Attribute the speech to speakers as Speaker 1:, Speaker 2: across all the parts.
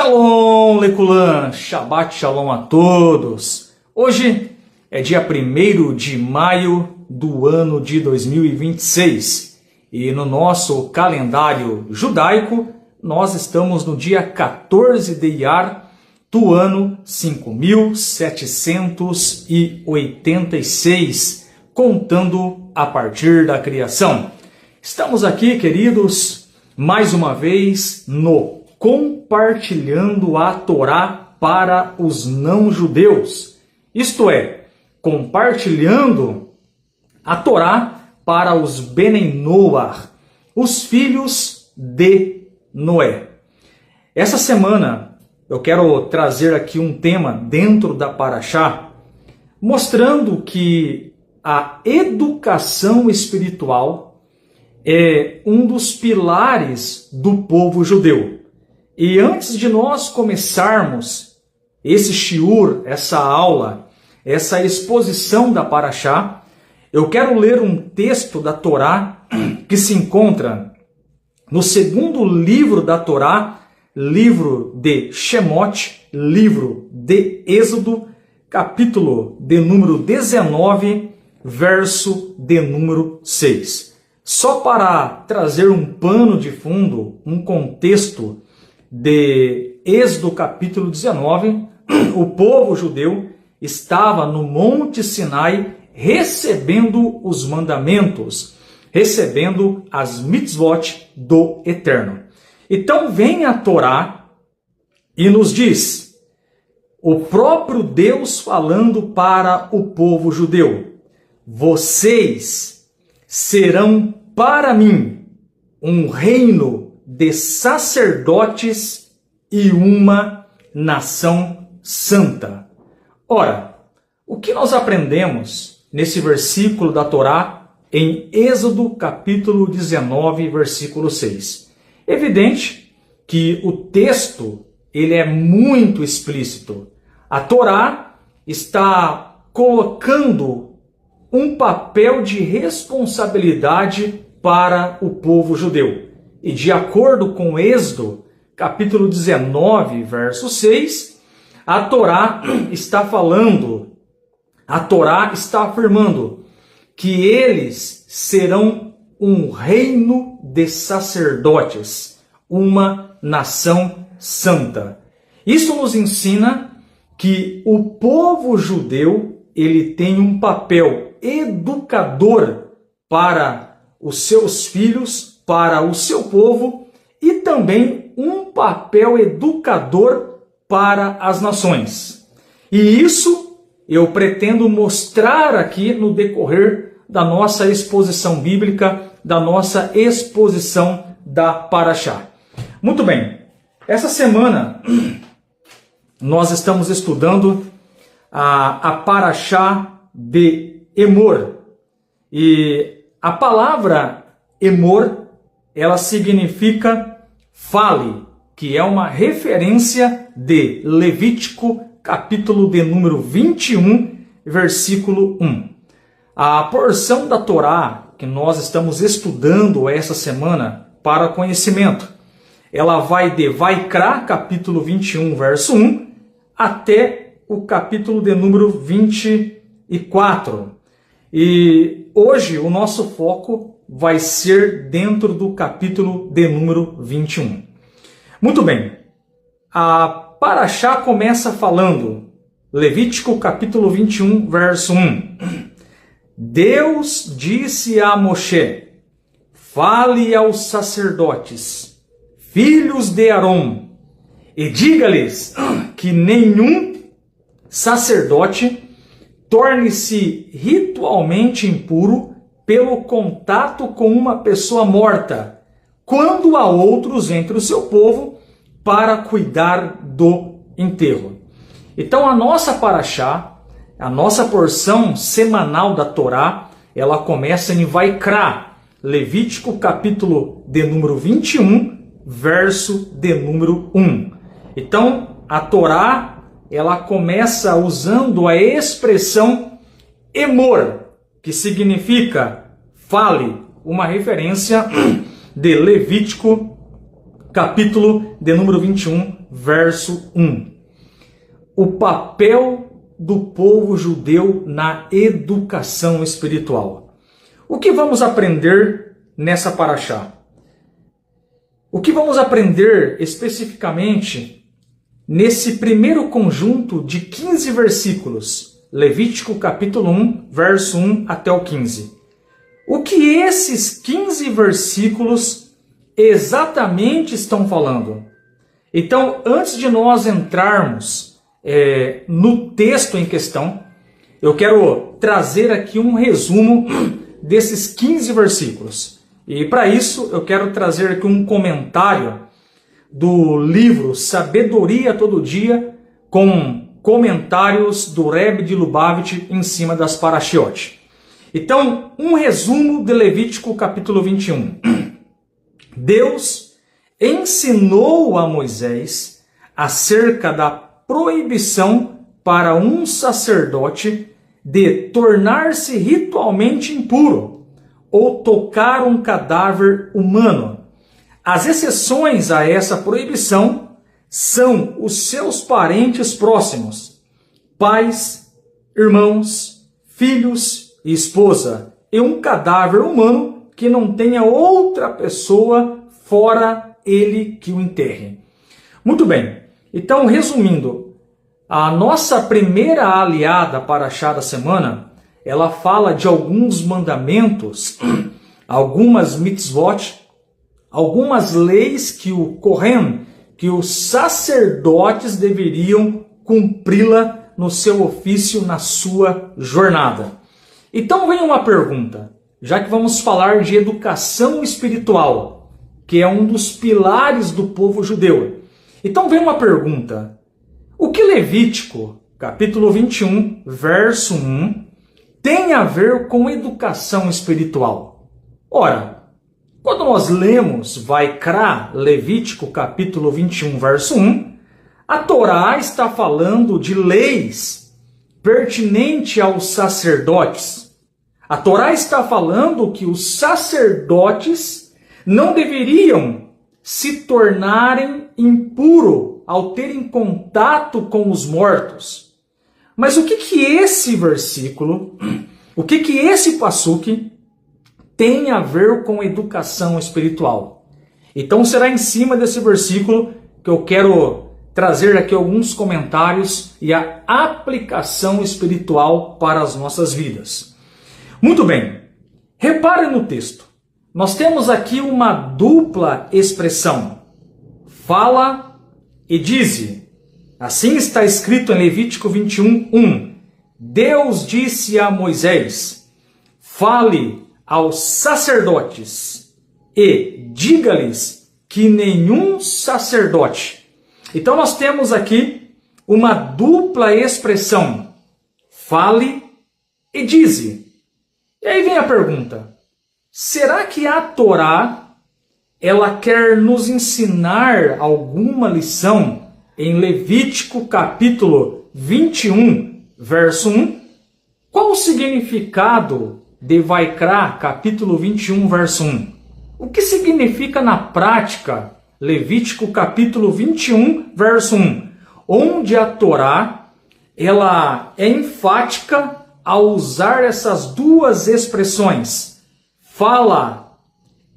Speaker 1: Shalom, Leculan, Shabbat Shalom a todos. Hoje é dia 1º de maio do ano de 2026 e no nosso calendário judaico nós estamos no dia 14 de Iyar do ano 5786, contando a partir da criação. Estamos aqui, queridos, mais uma vez no compartilhando a Torá para os não-judeus. Isto é, compartilhando a Torá para os Bnei Noach, os filhos de Noé. Essa semana eu quero trazer aqui um tema dentro da Parashá, mostrando que a educação espiritual é um dos pilares do povo judeu. E antes de nós começarmos esse shiur, essa aula, essa exposição da Parashá, eu quero ler um texto da Torá que se encontra no segundo livro da Torá, livro de Shemot, livro de Êxodo, capítulo de número 19, verso de número 6. Só para trazer um pano de fundo, um contexto de Êxodo capítulo 19, o povo judeu estava no Monte Sinai recebendo os mandamentos, recebendo as mitzvot do Eterno. Então vem a Torá e nos diz, o próprio Deus falando para o povo judeu: vocês serão para mim um reino de sacerdotes e uma nação santa. Ora, o que nós aprendemos nesse versículo da Torá em Êxodo capítulo 19, versículo 6? Evidente que o texto ele é muito explícito. A Torá está colocando um papel de responsabilidade para o povo judeu. E de acordo com Êxodo, capítulo 19, verso 6, a Torá está falando, a Torá está afirmando que eles serão um reino de sacerdotes, uma nação santa. Isso nos ensina que o povo judeu ele tem um papel educador para os seus filhos, para o seu povo e também um papel educador para as nações. E isso eu pretendo mostrar aqui no decorrer da nossa exposição bíblica, da nossa exposição da Parashá. Muito bem, essa semana nós estamos estudando a Parashá de Emor. E a palavra Emor, ela significa fale, que é uma referência de Levítico, capítulo de número 21, versículo 1. A porção da Torá que nós estamos estudando essa semana para conhecimento, ela vai de Vaikra, capítulo 21, verso 1, até o capítulo de número 24. E hoje o nosso foco vai ser dentro do capítulo de número 21. Muito bem, a Parashá começa falando, Levítico capítulo 21, verso 1. Deus disse a Moshe: fale aos sacerdotes, filhos de Arom, e diga-lhes que nenhum sacerdote torne-se ritualmente impuro pelo contato com uma pessoa morta, quando há outros entre o seu povo para cuidar do enterro. Então a nossa Parashá, a nossa porção semanal da Torá, ela começa em Vaikra, Levítico capítulo de número 21, verso de número 1. Então a Torá, ela começa usando a expressão Emor, que significa fale, uma referência de Levítico capítulo de número 21, verso 1. O papel do povo judeu na educação espiritual. O que vamos aprender nessa paraxá? O que vamos aprender especificamente nesse primeiro conjunto de 15 versículos, Levítico capítulo 1, verso 1 até o 15. O que esses 15 versículos exatamente estão falando? Então, antes de nós entrarmos no texto em questão, eu quero trazer aqui um resumo desses 15 versículos. E para isso, eu quero trazer aqui um comentário do livro Sabedoria Todo Dia, com comentários do Rebbe de Lubavitch em cima das Parashiot. Então, um resumo de Levítico capítulo 21. Deus ensinou a Moisés acerca da proibição para um sacerdote de tornar-se ritualmente impuro ou tocar um cadáver humano. As exceções a essa proibição são os seus parentes próximos, pais, irmãos, filhos e esposa, e um cadáver humano que não tenha outra pessoa fora ele que o enterre. Muito bem, então resumindo, a nossa primeira aliada paraxá da semana, ela fala de alguns mandamentos, algumas mitzvot, algumas leis que o Kohen, que os sacerdotes deveriam cumpri-la no seu ofício, na sua jornada. Então vem uma pergunta, já que vamos falar de educação espiritual, que é um dos pilares do povo judeu. Então vem uma pergunta, o que Levítico, capítulo 21, verso 1, tem a ver com educação espiritual? Ora, quando nós lemos Vaikra, Levítico capítulo 21, verso 1, a Torá está falando de leis pertinentes aos sacerdotes. A Torá está falando que os sacerdotes não deveriam se tornarem impuros ao terem contato com os mortos. Mas o que esse versículo, o que esse passuque tem a ver com educação espiritual? Então será em cima desse versículo que eu quero trazer aqui alguns comentários e a aplicação espiritual para as nossas vidas. Muito bem, repare no texto. Nós temos aqui uma dupla expressão. Fala e dize. Assim está escrito em Levítico 21, 1. Deus disse a Moisés, fale aos sacerdotes e diga-lhes que nenhum sacerdote. Então nós temos aqui uma dupla expressão, fale e dize. E aí vem a pergunta, será que a Torá ela quer nos ensinar alguma lição em Levítico capítulo 21, verso 1? Qual o significado de Vaikra, capítulo 21, verso 1. O que significa na prática Levítico, capítulo 21, verso 1? Onde a Torá ela é enfática ao usar essas duas expressões. Fala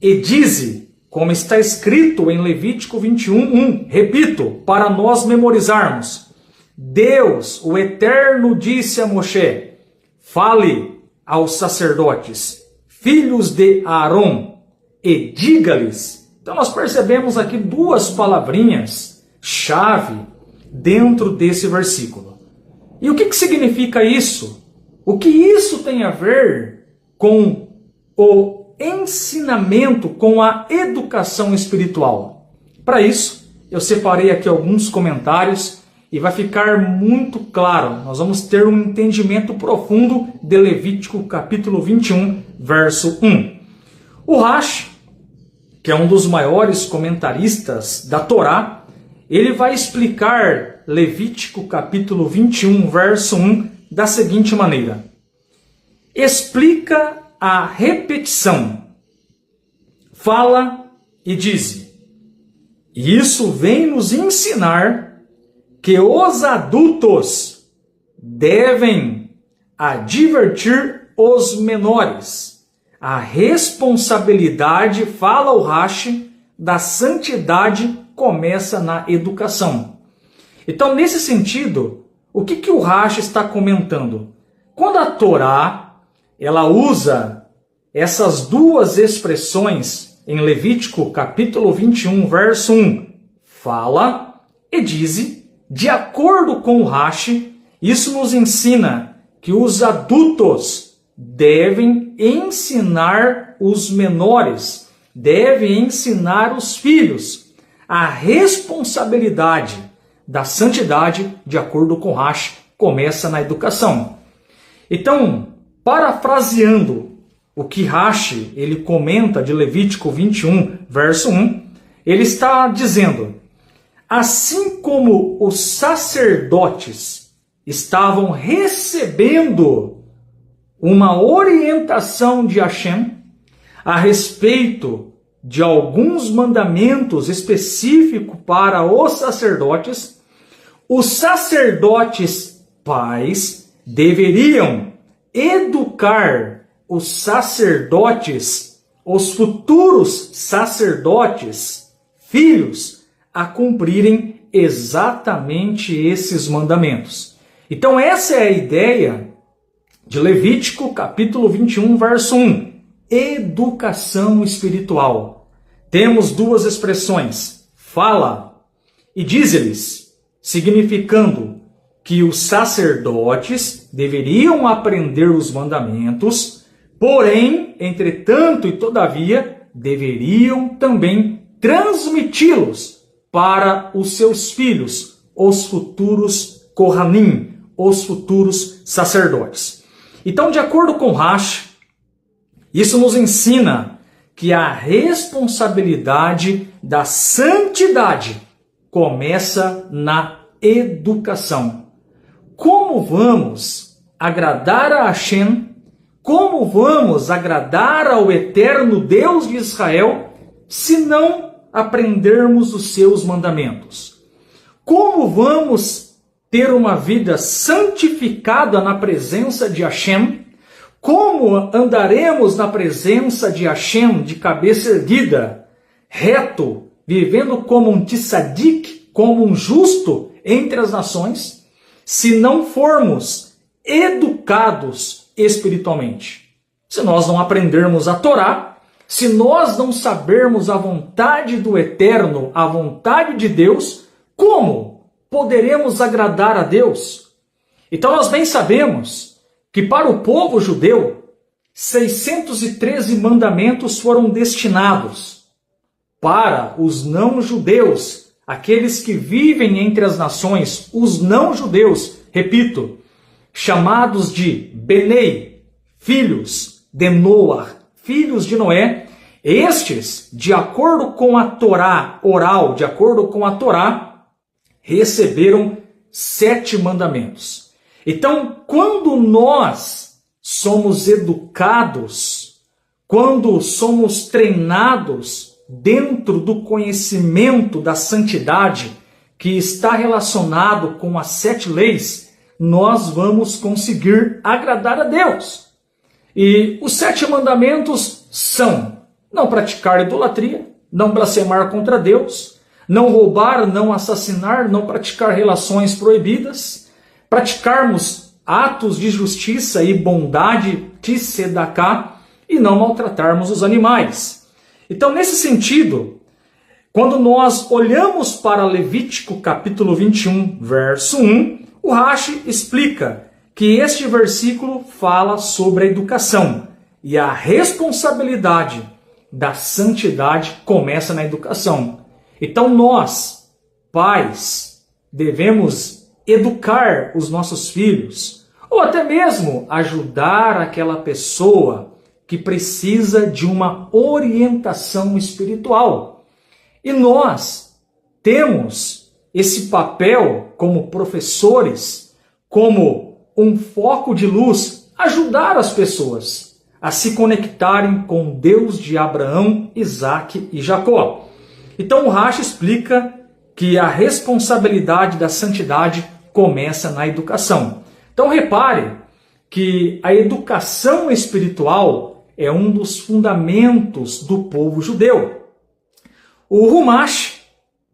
Speaker 1: e dize, como está escrito em Levítico 21, 1. Repito, para nós memorizarmos. Deus, o Eterno, disse a Moshe, fale aos sacerdotes, filhos de Aaron, e diga-lhes. Então nós percebemos aqui duas palavrinhas chave dentro desse versículo. E o que significa isso? O que isso tem a ver com o ensinamento, com a educação espiritual? Para isso, eu separei aqui alguns comentários e vai ficar muito claro. Nós vamos ter um entendimento profundo de Levítico capítulo 21, verso 1. O Rashi, que é um dos maiores comentaristas da Torá, ele vai explicar Levítico capítulo 21, verso 1 da seguinte maneira. Explica a repetição. Fala e dize. E isso vem nos ensinar que os adultos devem advertir os menores. A responsabilidade, fala o Rashi, da santidade começa na educação. Então, nesse sentido, o que o Rashi está comentando? Quando a Torá ela usa essas duas expressões em Levítico capítulo 21, verso 1, fala e diz, de acordo com o Rashi, isso nos ensina que os adultos devem ensinar os menores, devem ensinar os filhos a responsabilidade da santidade, de acordo com Rashi, começa na educação. Então, parafraseando o que Rashi ele comenta de Levítico 21, verso 1, ele está dizendo, assim como os sacerdotes estavam recebendo uma orientação de Hashem a respeito de alguns mandamentos específicos para os sacerdotes pais deveriam educar os sacerdotes, os futuros sacerdotes, filhos, a cumprirem exatamente esses mandamentos. Então essa é a ideia de Levítico capítulo 21, verso 1. Educação espiritual. Temos duas expressões, fala e diz-lhes, significando que os sacerdotes deveriam aprender os mandamentos, porém, entretanto e todavia, deveriam também transmiti-los para os seus filhos, os futuros Kohanim, os futuros sacerdotes. Então, de acordo com Rashi, isso nos ensina que a responsabilidade da santidade começa na educação. Como vamos agradar a Hashem? Como vamos agradar ao eterno Deus de Israel se não aprendermos os seus mandamentos? Como vamos ter uma vida santificada na presença de Hashem? Como andaremos na presença de Hashem de cabeça erguida, reto, vivendo como um tzadik, como um justo entre as nações, se não formos educados espiritualmente? Se nós não aprendermos a Torá, se nós não sabermos a vontade do Eterno, a vontade de Deus, como poderemos agradar a Deus? Então nós bem sabemos que para o povo judeu, 613 mandamentos foram destinados. Para os não-judeus, aqueles que vivem entre as nações, os não-judeus, repito, chamados de Benei, filhos de Noah, filhos de Noé, estes, de acordo com a Torá oral, de acordo com a Torá, receberam 7 mandamentos. Então, quando nós somos educados, quando somos treinados dentro do conhecimento da santidade que está relacionado com as 7 leis, nós vamos conseguir agradar a Deus. E os 7 mandamentos são: não praticar idolatria, não blasfemar contra Deus, não roubar, não assassinar, não praticar relações proibidas, praticarmos atos de justiça e bondade, tzedakah, e não maltratarmos os animais. Então, nesse sentido, quando nós olhamos para Levítico capítulo 21, verso 1, o Rashi explica que este versículo fala sobre a educação e a responsabilidade da santidade começa na educação. Então nós, pais, devemos educar os nossos filhos, ou até mesmo ajudar aquela pessoa que precisa de uma orientação espiritual. E nós temos esse papel como professores, como um foco de luz, ajudar as pessoas a se conectarem com Deus de Abraão, Isaque e Jacó. Então o Rashi explica que a responsabilidade da santidade começa na educação. Então repare que a educação espiritual é um dos fundamentos do povo judeu. O Rumash,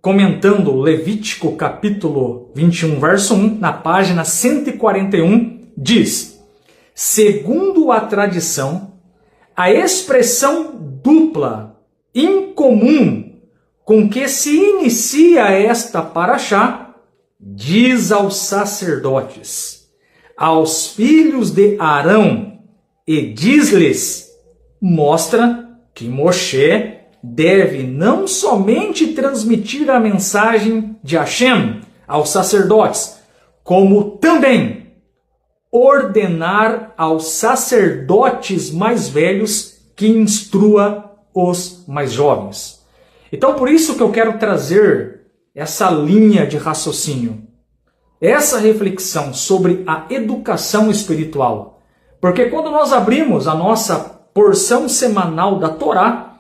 Speaker 1: comentando Levítico capítulo 21, verso 1, na página 141, diz: segundo a tradição, a expressão dupla, incomum, com que se inicia esta paraxá, diz aos sacerdotes, aos filhos de Arão, e diz-lhes, mostra que Moshe deve não somente transmitir a mensagem de Hashem aos sacerdotes, como também ordenar aos sacerdotes mais velhos que instrua os mais jovens. Então, por isso que eu quero trazer essa linha de raciocínio, essa reflexão sobre a educação espiritual. Porque quando nós abrimos a nossa porção semanal da Torá,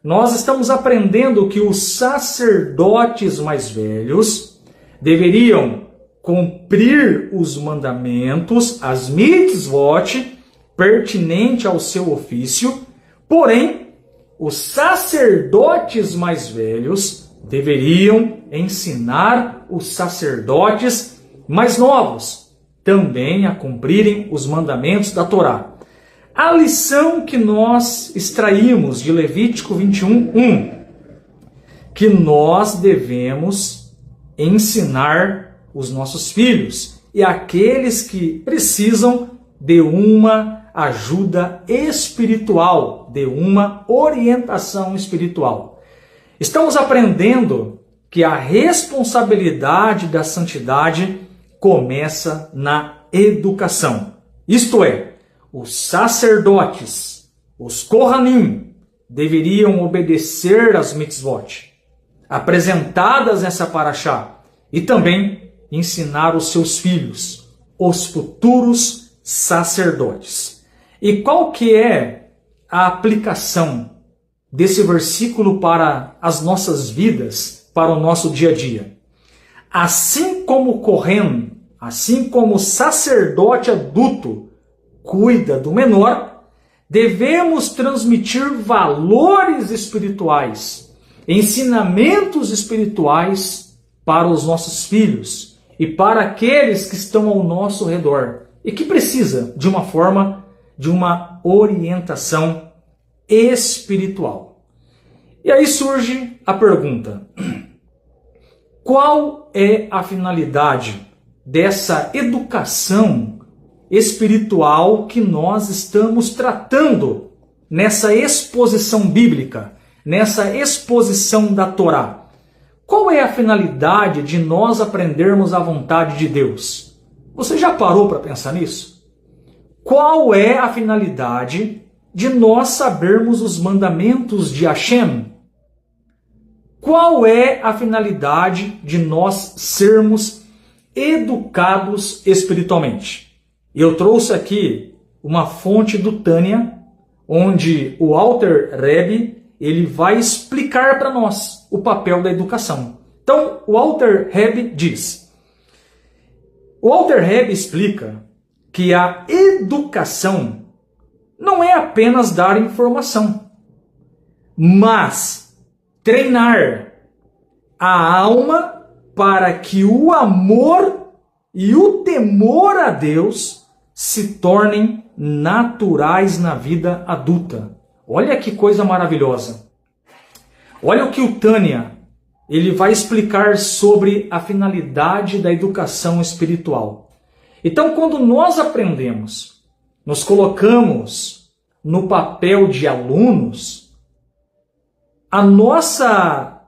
Speaker 1: nós estamos aprendendo que os sacerdotes mais velhos deveriam cumprir os mandamentos, as mitzvot, pertinente ao seu ofício, porém, os sacerdotes mais velhos deveriam ensinar os sacerdotes mais novos também a cumprirem os mandamentos da Torá. A lição que nós extraímos de Levítico 21, 1, que nós devemos ensinar os nossos filhos e aqueles que precisam de uma ajuda espiritual, de uma orientação espiritual. Estamos aprendendo que a responsabilidade da santidade começa na educação. Isto é, os sacerdotes, os Kohanim, deveriam obedecer às mitzvot apresentadas nessa paraxá e também ensinar os seus filhos, os futuros sacerdotes. E qual que é a aplicação desse versículo para as nossas vidas, para o nosso dia a dia? Assim como o Kohen, assim como o sacerdote adulto cuida do menor, devemos transmitir valores espirituais, ensinamentos espirituais para os nossos filhos e para aqueles que estão ao nosso redor e que precisa de uma forma, de uma orientação espiritual. E aí surge a pergunta: qual é a finalidade dessa educação espiritual que nós estamos tratando nessa exposição bíblica, nessa exposição da Torá? Qual é a finalidade de nós aprendermos a vontade de Deus? Você já parou para pensar nisso? Qual é a finalidade de nós sabermos os mandamentos de Hashem? Qual é a finalidade de nós sermos educados espiritualmente? Eu trouxe aqui uma fonte do Tânia, onde o Alter Rebbe ele vai explicar para nós o papel da educação. Então, o Alter Rebbe diz: o Alter Rebbe explica que a educação não é apenas dar informação, mas treinar a alma para que o amor e o temor a Deus se tornem naturais na vida adulta. Olha que coisa maravilhosa. Olha o que o Tânia ele vai explicar sobre a finalidade da educação espiritual. Então, quando nós aprendemos, nos colocamos no papel de alunos, a nossa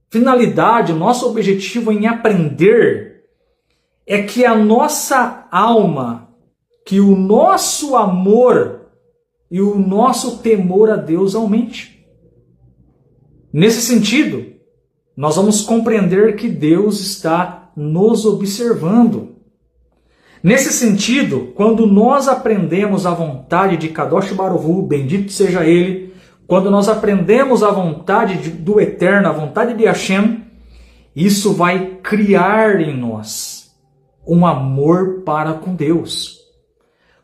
Speaker 1: finalidade, o nosso objetivo em aprender é que a nossa alma, que o nosso amor e o nosso temor a Deus aumente. Nesse sentido, nós vamos compreender que Deus está nos observando. Nesse sentido, quando nós aprendemos a vontade de Kadosh Baruch Hu, bendito seja Ele, quando nós aprendemos a vontade do Eterno, a vontade de Hashem, isso vai criar em nós um amor para com Deus.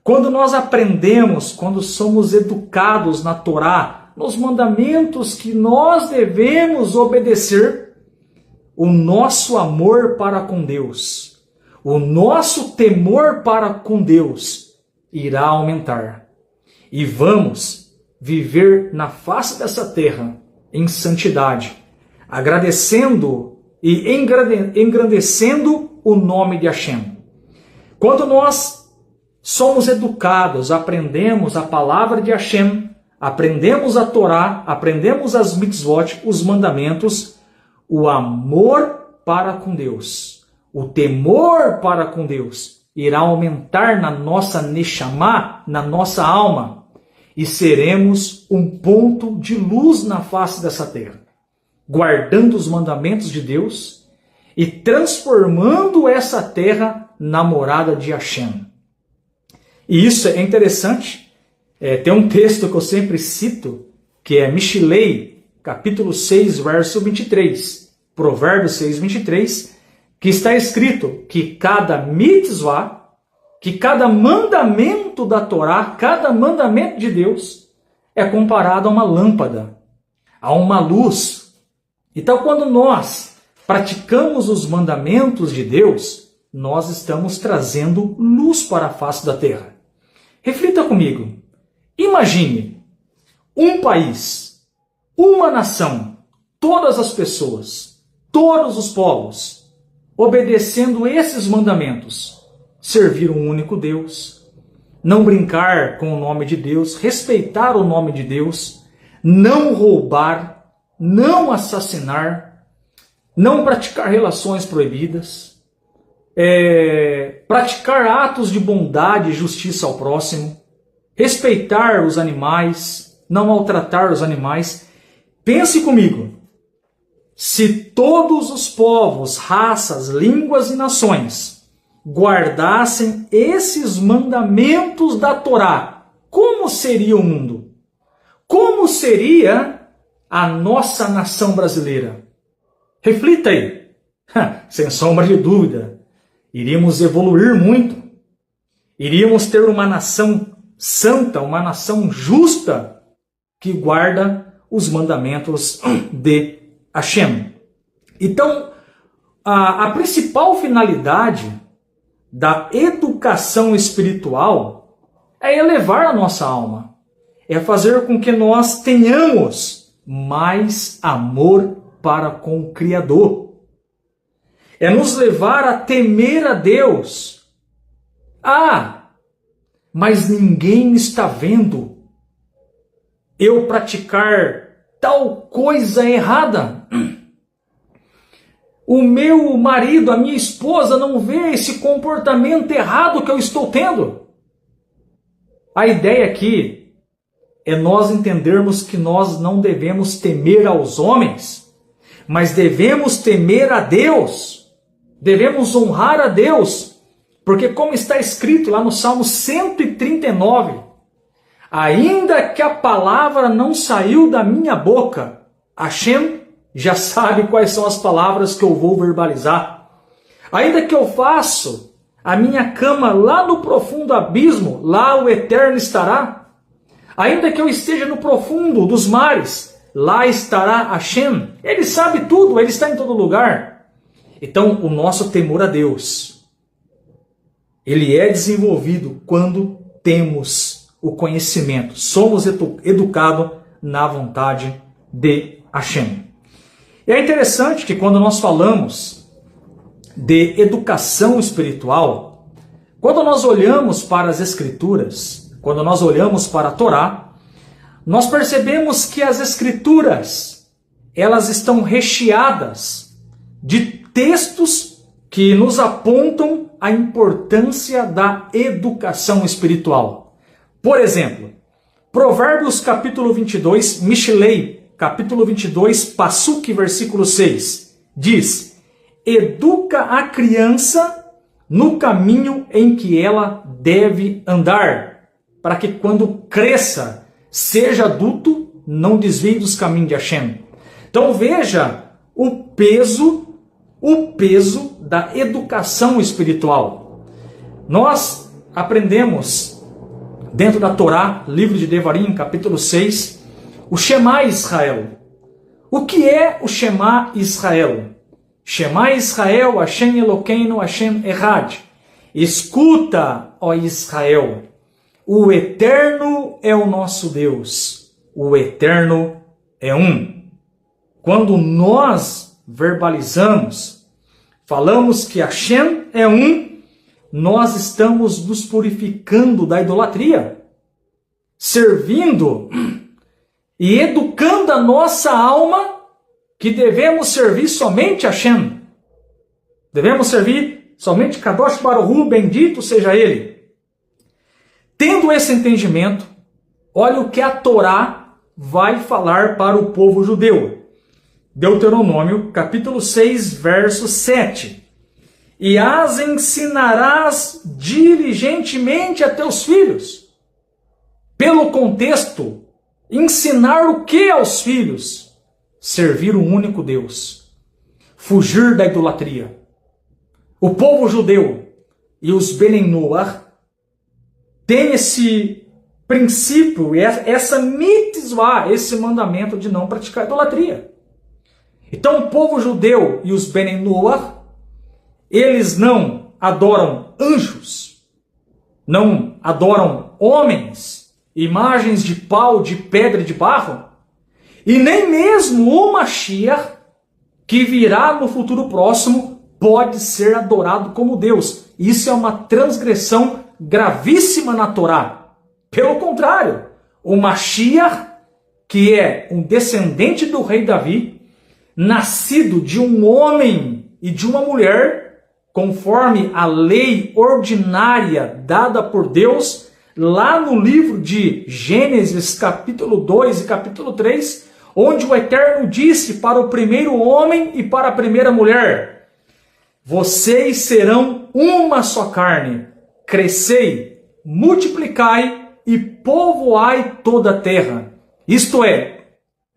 Speaker 1: Quando nós aprendemos, quando somos educados na Torá, nos mandamentos que nós devemos obedecer, o nosso amor para com Deus, o nosso temor para com Deus irá aumentar. E vamos viver na face dessa terra em santidade, agradecendo e engrandecendo o nome de Hashem. Quando nós somos educados, aprendemos a palavra de Hashem, aprendemos a Torá, aprendemos as mitzvot, os mandamentos, o amor para com Deus, o temor para com Deus irá aumentar na nossa neshama, na nossa alma, e seremos um ponto de luz na face dessa terra, guardando os mandamentos de Deus e transformando essa terra na morada de Hashem. E isso é interessante. Tem um texto que eu sempre cito, que é Mishlei, capítulo 6, verso 23. Provérbios 6, 23, que está escrito que cada mitzvah, que cada mandamento da Torá, cada mandamento de Deus, é comparado a uma lâmpada, a uma luz. Então, quando nós praticamos os mandamentos de Deus, nós estamos trazendo luz para a face da terra. Reflita comigo. Imagine um país, uma nação, todas as pessoas, todos os povos, obedecendo esses mandamentos. Servir um único Deus, não brincar com o nome de Deus, respeitar o nome de Deus, não roubar, não assassinar, não praticar relações proibidas, praticar atos de bondade e justiça ao próximo, respeitar os animais, não maltratar os animais. Pense comigo, se todos os povos, raças, línguas e nações guardassem esses mandamentos da Torá, como seria o mundo? Como seria a nossa nação brasileira? Reflita aí. Sem sombra de dúvida, iríamos evoluir muito. Iríamos ter uma nação santa, uma nação justa, que guarda os mandamentos de Hashem. Então, a principal finalidade da educação espiritual é elevar a nossa alma, é fazer com que nós tenhamos mais amor para com o Criador, é nos levar a temer a Deus. Mas ninguém está vendo eu praticar tal coisa errada. O meu marido, a minha esposa não vê esse comportamento errado que eu estou tendo. A ideia aqui é nós entendermos que nós não devemos temer aos homens, mas devemos temer a Deus. Devemos honrar a Deus, porque como está escrito lá no Salmo 139, ainda que a palavra não saiu da minha boca, Hashem já sabe quais são as palavras que eu vou verbalizar. Ainda que eu faço a minha cama lá no profundo abismo, lá o Eterno estará. Ainda que eu esteja no profundo dos mares, lá estará Hashem. Ele sabe tudo, ele está em todo lugar. Então, o nosso temor a Deus, ele é desenvolvido quando temos o conhecimento. Somos educados na vontade de Hashem. E é interessante que quando nós falamos de educação espiritual, quando nós olhamos para as Escrituras, quando nós olhamos para a Torá, nós percebemos que as Escrituras, elas estão recheadas de textos que nos apontam a importância da educação espiritual. Por exemplo, Provérbios capítulo 22, Mishlei, capítulo 22, Passuk, versículo 6, diz: educa a criança no caminho em que ela deve andar, para que quando cresça, seja adulto, não desvie dos caminhos de Hashem. Então veja o peso da educação espiritual. Nós aprendemos dentro da Torá, livro de Devarim, capítulo 6, o Shema Israel. O que é o Shema Israel? Shema Israel, Hashem Elokeinu, Hashem Echad. Escuta, ó Israel, o Eterno é o nosso Deus, o Eterno é um. Quando nós verbalizamos, falamos que Hashem é um, nós estamos nos purificando da idolatria, servindo e educando a nossa alma que devemos servir somente a Hashem. Devemos servir somente Kadosh Baruch Hu, bendito seja Ele. Tendo esse entendimento, olha o que a Torá vai falar para o povo judeu. Deuteronômio, capítulo 6, verso 7. E as ensinarás diligentemente a teus filhos. Pelo contexto, ensinar o que aos filhos? Servir o único Deus. Fugir da idolatria. O povo judeu e os Bnei Noach têm esse princípio, essa mitzvah, esse mandamento de não praticar idolatria. Então o povo judeu e os Bnei Noach, eles não adoram anjos, não adoram homens, imagens de pau, de pedra e de barro, e nem mesmo o Mashiach, que virá no futuro próximo, pode ser adorado como Deus. Isso é uma transgressão gravíssima na Torá. Pelo contrário, o Mashiach, que é um descendente do rei Davi, nascido de um homem e de uma mulher, conforme a lei ordinária dada por Deus, lá no livro de Gênesis, capítulo 2 e capítulo 3, onde o Eterno disse para o primeiro homem e para a primeira mulher: vocês serão uma só carne, crescei, multiplicai e povoai toda a terra. Isto é,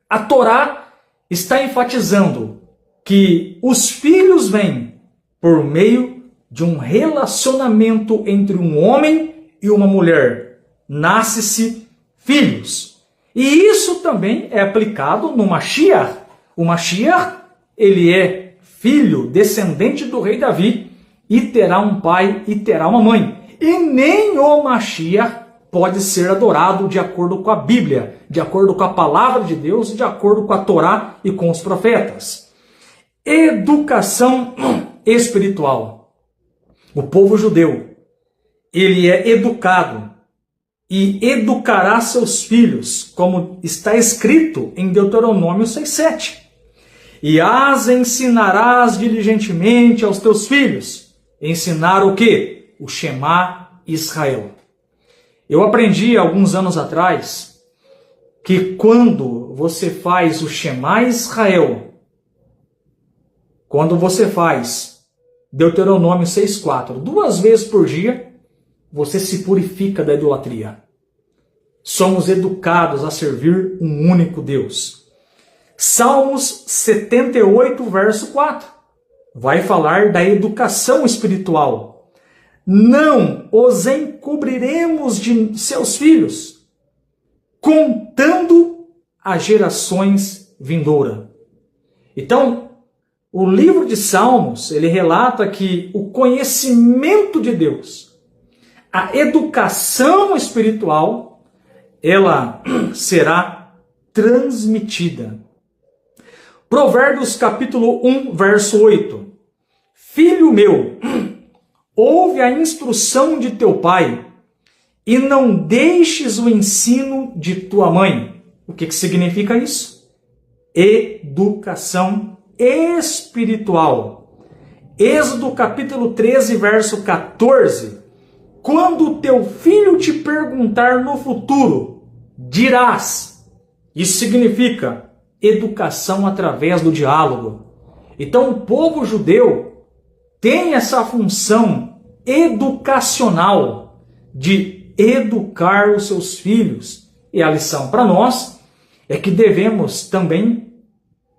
Speaker 1: a Torá está enfatizando que os filhos vêm por meio de um relacionamento entre um homem e uma mulher. Nasce-se filhos. E isso também é aplicado no Mashiach. O Mashiach, ele é filho, descendente do rei Davi, e terá um pai e terá uma mãe. E nem o Mashiach pode ser adorado de acordo com a Bíblia, de acordo com a palavra de Deus, de acordo com a Torá e com os profetas. Educação espiritual. O povo judeu, ele é educado e educará seus filhos, como está escrito em Deuteronômio 6,7. E as ensinarás diligentemente aos teus filhos. Ensinar o quê? O Shema Israel. Eu aprendi alguns anos atrás que quando você faz o Shema Israel, quando você faz Deuteronômio 6,4, 2 vezes por dia, você se purifica da idolatria. Somos educados a servir um único Deus. Salmos 78, verso 4, vai falar da educação espiritual. Não os encobriremos de seus filhos, contando as gerações vindouras. Então, o livro de Salmos, ele relata que o conhecimento de Deus, a educação espiritual, ela será transmitida. Provérbios capítulo 1, verso 8. Filho meu, ouve a instrução de teu pai e não deixes o ensino de tua mãe. O que significa isso? Educação espiritual. Êxodo capítulo 13, verso 14. Quando teu filho te perguntar no futuro, dirás. Isso significa educação através do diálogo. Então o povo judeu tem essa função educacional de educar os seus filhos. E a lição para nós é que devemos também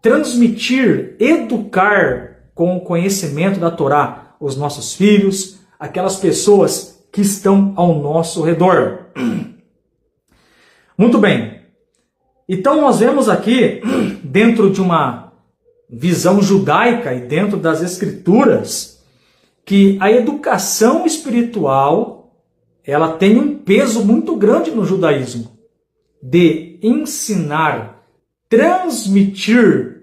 Speaker 1: transmitir, educar com o conhecimento da Torá os nossos filhos, aquelas pessoas que estão ao nosso redor. Muito bem. Então nós vemos aqui, dentro de uma visão judaica e dentro das Escrituras, que a educação espiritual ela tem um peso muito grande no judaísmo, de ensinar, transmitir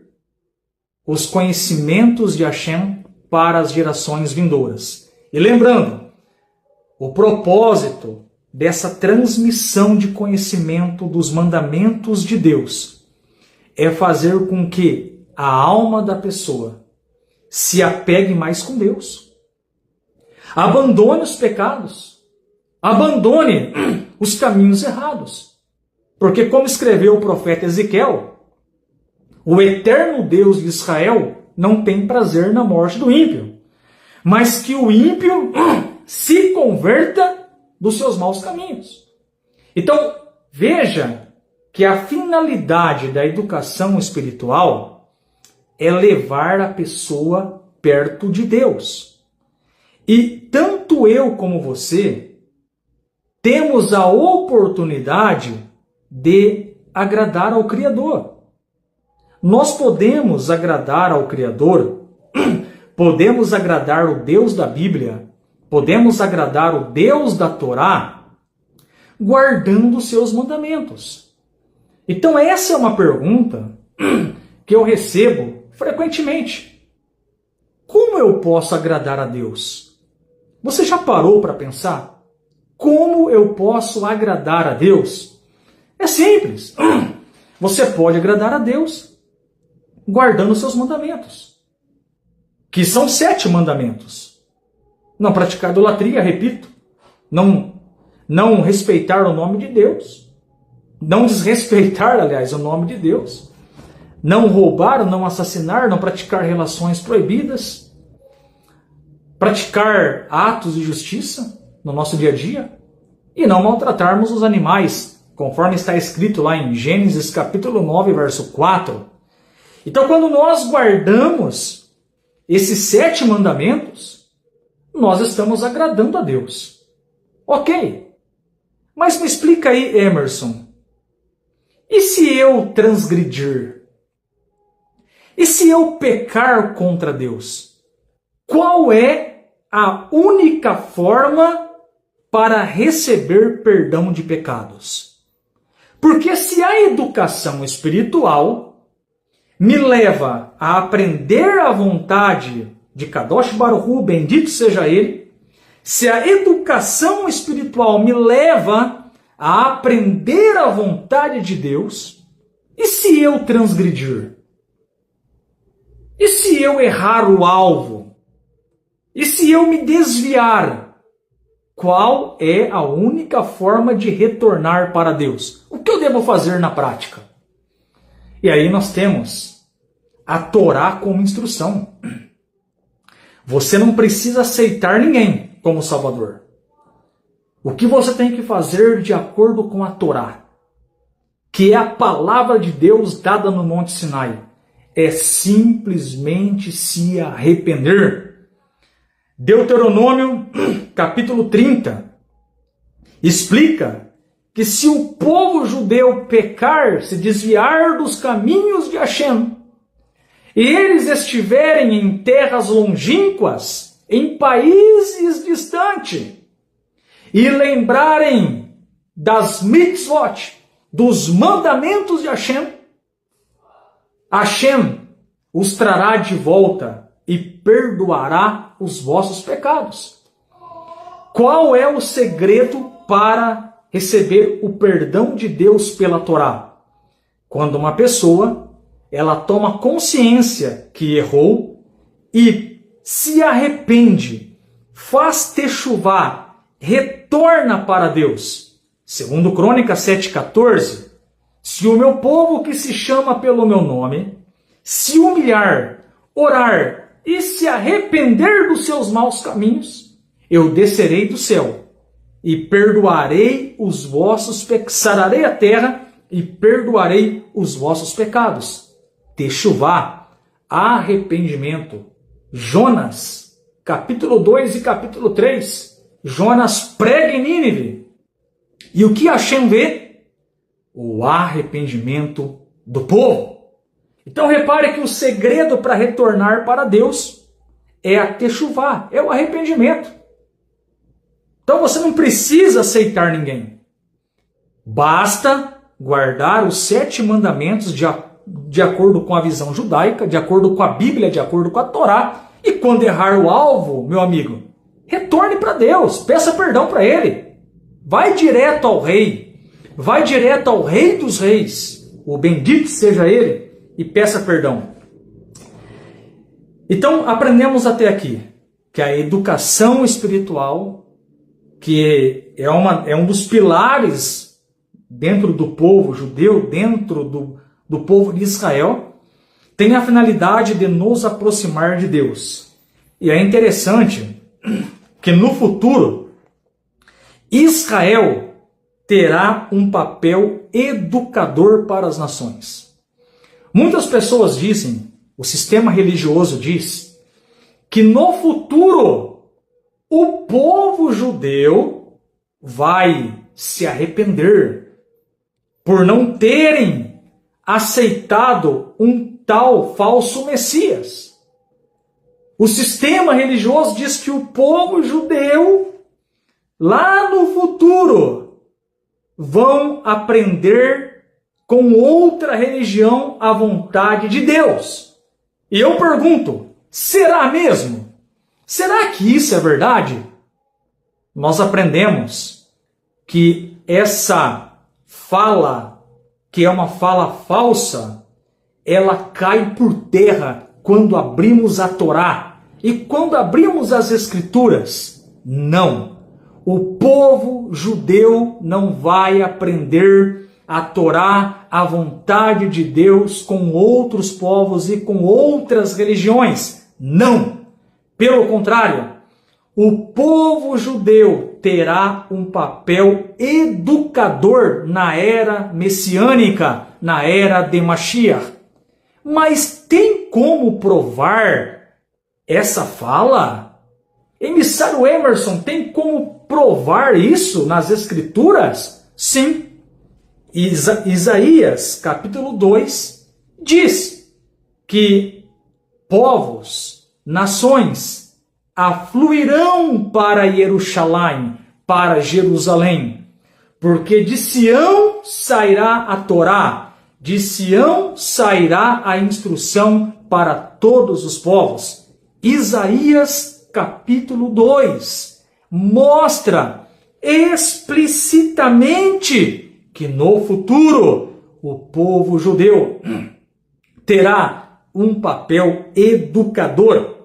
Speaker 1: os conhecimentos de Hashem para as gerações vindouras. E lembrando, o propósito dessa transmissão de conhecimento dos mandamentos de Deus é fazer com que a alma da pessoa se apegue mais com Deus. Abandone os pecados. Abandone os caminhos errados. Porque, como escreveu o profeta Ezequiel, o eterno Deus de Israel não tem prazer na morte do ímpio, mas que o ímpio se converta dos seus maus caminhos. Então, veja que a finalidade da educação espiritual é levar a pessoa perto de Deus. E tanto eu como você temos a oportunidade de agradar ao Criador. Nós podemos agradar ao Criador, podemos agradar o Deus da Bíblia, podemos agradar o Deus da Torá, guardando os seus mandamentos. Então essa é uma pergunta que eu recebo frequentemente. Como eu posso agradar a Deus? Você já parou para pensar? Como eu posso agradar a Deus? É simples. Você pode agradar a Deus guardando os seus mandamentos, que são 7 mandamentos. Não praticar idolatria, repito. Não respeitar o nome de Deus. Não desrespeitar, aliás, o nome de Deus. Não roubar, não assassinar, não praticar relações proibidas. Praticar atos de justiça no nosso dia a dia. E não maltratarmos os animais, conforme está escrito lá em Gênesis capítulo 9, verso 4. Então, quando nós guardamos esses 7 mandamentos, nós estamos agradando a Deus. Ok. Mas me explica aí, Emerson. E se eu transgredir? E se eu pecar contra Deus? Qual é a única forma para receber perdão de pecados? Porque se a educação espiritual me leva a aprender a vontade de Kadosh Baruch Hu, bendito seja Ele, se a educação espiritual me leva a aprender a vontade de Deus, e se eu transgredir? E se eu errar o alvo? E se eu me desviar? Qual é a única forma de retornar para Deus? O que eu devo fazer na prática? E aí nós temos a Torá como instrução. Você não precisa aceitar ninguém como Salvador. O que você tem que fazer de acordo com a Torá, que é a palavra de Deus dada no Monte Sinai, é simplesmente se arrepender. Deuteronômio, capítulo 30, explica que se o povo judeu pecar, se desviar dos caminhos de Hashem, e eles estiverem em terras longínquas, em países distantes, e lembrarem das mitzvot, dos mandamentos de Hashem, Hashem os trará de volta e perdoará os vossos pecados. Qual é o segredo para receber o perdão de Deus pela Torá? Quando uma pessoa ela toma consciência que errou e se arrepende, faz techuvá, retorna para Deus. Segundo Crônicas 7,14, se o meu povo que se chama pelo meu nome se humilhar, orar e se arrepender dos seus maus caminhos, eu descerei do céu e perdoarei os vossos pecados, sararei a terra e perdoarei os vossos pecados. Techuvá, arrependimento. Jonas, capítulo 2 e capítulo 3. Jonas prega em Nínive. E o que Hashem vê? O arrependimento do povo. Então repare que o segredo para retornar para Deus é a techuvá, é o arrependimento. Então você não precisa aceitar ninguém. Basta guardar os 7 mandamentos de acordo com a visão judaica, de acordo com a Bíblia, de acordo com a Torá. E quando errar o alvo, meu amigo, retorne para Deus, peça perdão para Ele. Vai direto ao Rei, vai direto ao Rei dos Reis, o bendito seja Ele, e peça perdão. Então, aprendemos até aqui que a educação espiritual, que é um dos pilares dentro do povo judeu, dentro do povo de Israel, tem a finalidade de nos aproximar de Deus. E é interessante que no futuro, Israel terá um papel educador para as nações. Muitas pessoas dizem, o sistema religioso diz, que no futuro o povo judeu vai se arrepender por não terem aceitado um tal falso Messias. O sistema religioso diz que o povo judeu, lá no futuro, vão aprender com outra religião a vontade de Deus. E eu pergunto, será mesmo? Será que isso é verdade? Nós aprendemos que essa fala, que é uma fala falsa, ela cai por terra quando abrimos a Torá e quando abrimos as Escrituras. Não, o povo judeu não vai aprender a Torá, a vontade de Deus com outros povos e com outras religiões. Não! Pelo contrário, o povo judeu terá um papel educador na era messiânica, na era de Mashiach. Mas tem como provar essa fala? Emissário Emerson, tem como provar isso nas Escrituras? Sim. Isaías, capítulo 2, diz que povos, nações, afluirão para Jerusalém, para Jerusalém, porque de Sião sairá a Torá, de Sião sairá a instrução para todos os povos. Isaías, capítulo 2, mostra explicitamente que no futuro o povo judeu terá um papel educador.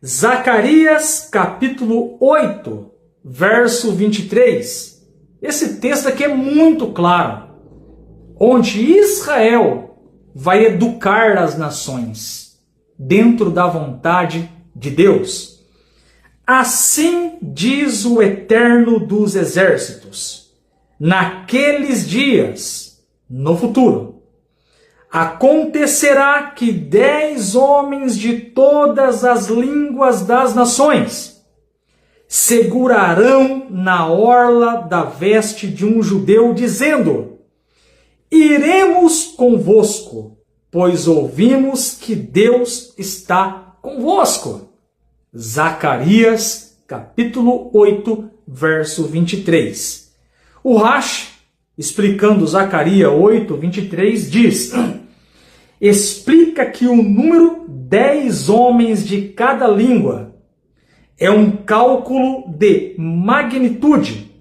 Speaker 1: Zacarias capítulo 8, verso 23. Esse texto aqui é muito claro, onde Israel vai educar as nações dentro da vontade de Deus. Assim diz o Eterno dos Exércitos: naqueles dias, no futuro, acontecerá que 10 homens de todas as línguas das nações segurarão na orla da veste de um judeu, dizendo: iremos convosco, pois ouvimos que Deus está convosco. Zacarias, capítulo 8, verso 23. O Rashi, explicando Zacarias 8, 23, diz: explica que o número 10 homens de cada língua é um cálculo de magnitude.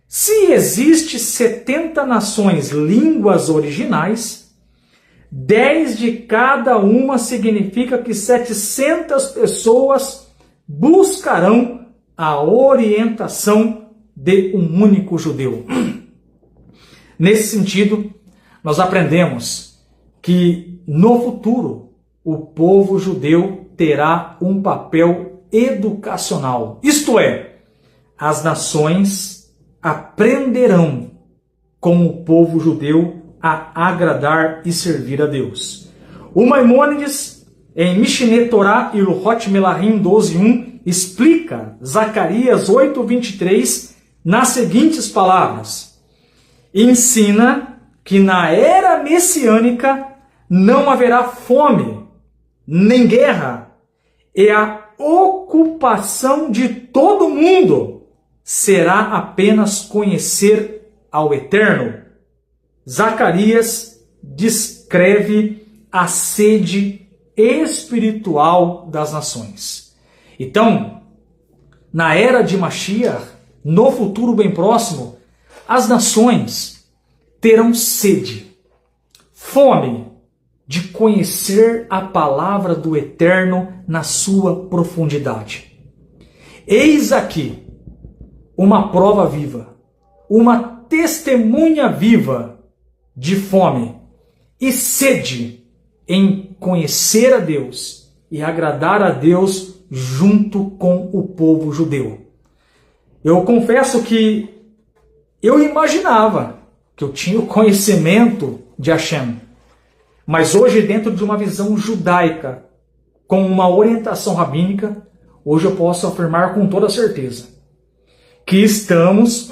Speaker 1: Se existe 70 nações línguas originais, 10 de cada uma significa que 700 pessoas buscarão a orientação de um único judeu. Nesse sentido, nós aprendemos que no futuro o povo judeu terá um papel educacional. Isto é, as nações aprenderão com o povo judeu a agradar e servir a Deus. O Maimônides, em Mishneh Torah e Ilhot Melahim 12.1, explica Zacarias 8.23 nas seguintes palavras: ensina que na era messiânica não haverá fome, nem guerra, e a ocupação de todo mundo será apenas conhecer ao Eterno. Zacarias descreve a sede espiritual das nações. Então, na era de Mashiach, no futuro bem próximo, as nações terão sede, fome de conhecer a palavra do Eterno na sua profundidade. Eis aqui uma prova viva, uma testemunha viva de fome e sede em conhecer a Deus e agradar a Deus junto com o povo judeu. Eu confesso que eu imaginava que eu tinha o conhecimento de Hashem, mas hoje, dentro de uma visão judaica, com uma orientação rabínica, hoje eu posso afirmar com toda certeza que estamos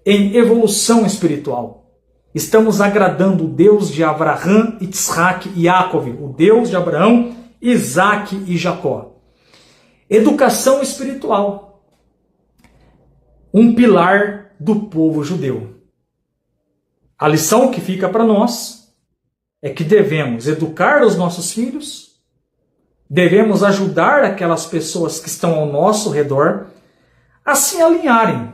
Speaker 1: em evolução espiritual. Estamos agradando o Deus de Abraham, Yitzhak e Yaakov, o Deus de Abraão, Isaac e Jacó. Educação espiritual, um pilar do povo judeu. A lição que fica para nós é que devemos educar os nossos filhos, devemos ajudar aquelas pessoas que estão ao nosso redor a se alinharem,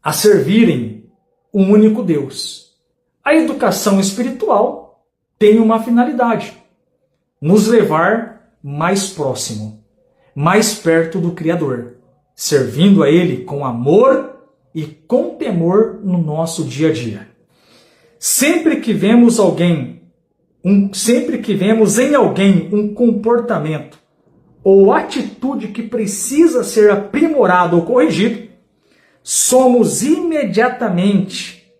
Speaker 1: a servirem um único Deus. A educação espiritual tem uma finalidade: nos levar mais próximo, mais perto do Criador, servindo a Ele com amor e com temor no nosso dia a dia. Sempre que vemos em alguém um comportamento ou atitude que precisa ser aprimorado ou corrigido, somos imediatamente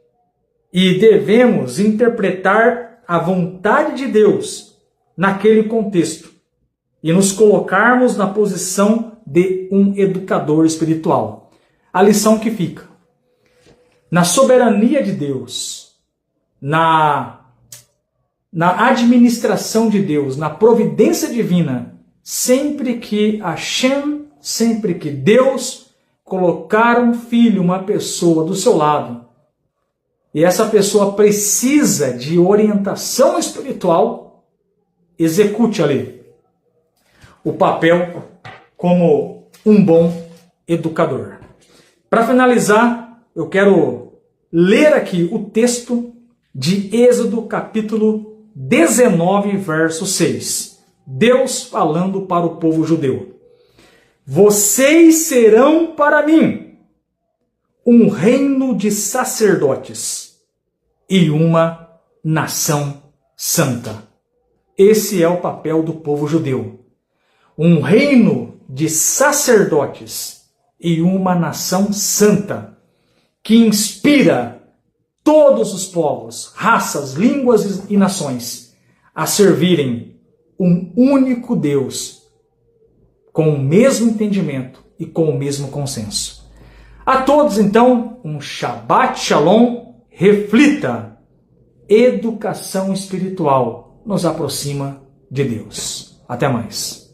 Speaker 1: e devemos interpretar a vontade de Deus naquele contexto e nos colocarmos na posição de um educador espiritual. A lição que fica: na soberania de Deus, na administração de Deus, na providência divina, sempre que Deus colocar um filho, uma pessoa do seu lado, e essa pessoa precisa de orientação espiritual, execute ali o papel como um bom educador. Para finalizar, eu quero ler aqui o texto de Êxodo capítulo 19, verso 6. Deus falando para o povo judeu: vocês serão para mim um reino de sacerdotes e uma nação santa. Esse é o papel do povo judeu. Um reino de sacerdotes e uma nação santa que inspira todos os povos, raças, línguas e nações a servirem um único Deus com o mesmo entendimento e com o mesmo consenso. A todos, então, um Shabbat Shalom. Reflita: educação espiritual nos aproxima de Deus. Até mais.